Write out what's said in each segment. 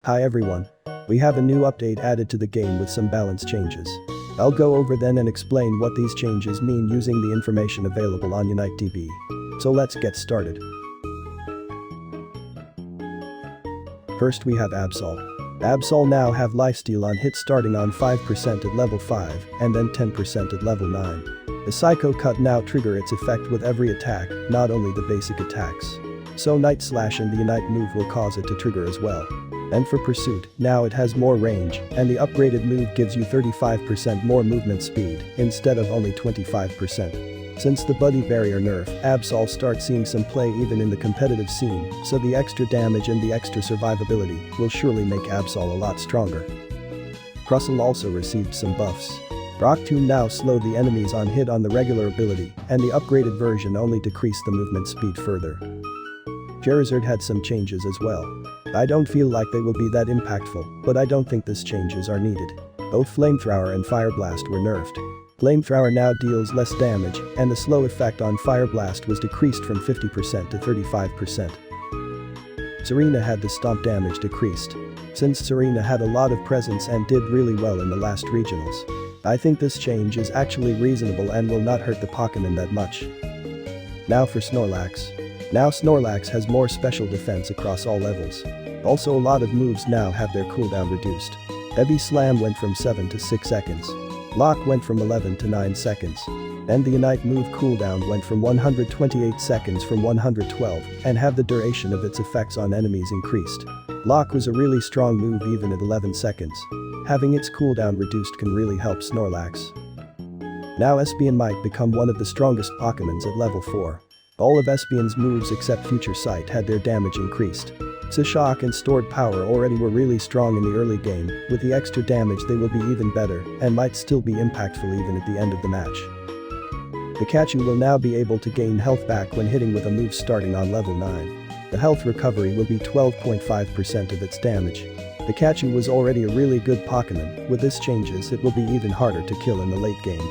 Hi everyone. We have a new update added to the game with some balance changes. I'll go over then and explain what these changes mean using the information available on UniteDB. So let's get started. First we have Absol. Absol now have lifesteal on hit starting on 5% at level 5 and then 10% at level 9. The Psycho Cut now trigger its effect with every attack, not only the basic attacks. So Night Slash and the Unite move will cause it to trigger as well. And for Pursuit, now it has more range, and the upgraded move gives you 35% more movement speed, instead of only 25%. Since the Buddy Barrier nerf, Absol starts seeing some play even in the competitive scene, so the extra damage and the extra survivability will surely make Absol a lot stronger. Crustle also received some buffs. Rock Tomb now slow the enemies on hit on the regular ability, and the upgraded version only decreased the movement speed further. Charizard had some changes as well. I don't feel like they will be that impactful, but I don't think these changes are needed. Both Flamethrower and Fire Blast were nerfed. Flamethrower now deals less damage, and the slow effect on Fire Blast was decreased from 50% to 35%. Serena had the stomp damage decreased. Since Serena had a lot of presence and did really well in the last regionals, I think this change is actually reasonable and will not hurt the Pokémon that much. Now for Snorlax. Now Snorlax has more special defense across all levels. Also a lot of moves now have their cooldown reduced. Heavy Slam went from 7 to 6 seconds. Lock went from 11 to 9 seconds. And the Unite move cooldown went from 128 seconds from 112 and have the duration of its effects on enemies increased. Lock was a really strong move even at 11 seconds. Having its cooldown reduced can really help Snorlax. Now Espeon might become one of the strongest Pokémons at level 4. All of Espeon's moves except Future Sight had their damage increased. Psyshock and Stored Power already were really strong in the early game, with the extra damage they will be even better and might still be impactful even at the end of the match. Pikachu will now be able to gain health back when hitting with a move starting on level 9. The health recovery will be 12.5% of its damage. Pikachu was already a really good Pokémon, with this changes it will be even harder to kill in the late game.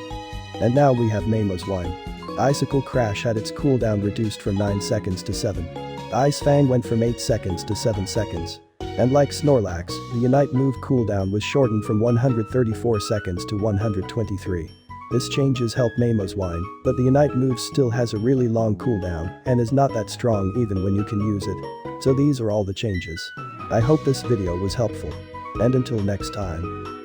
And now we have Mamo's Whine. Icicle Crash had its cooldown reduced from 9 seconds to 7. Ice Fang went from 8 seconds to 7 seconds. And like Snorlax, the Unite move cooldown was shortened from 134 seconds to 123. This changes help Mamo's Whine, but the Unite move still has a really long cooldown and is not that strong even when you can use it. So these are all the changes. I hope this video was helpful. And until next time.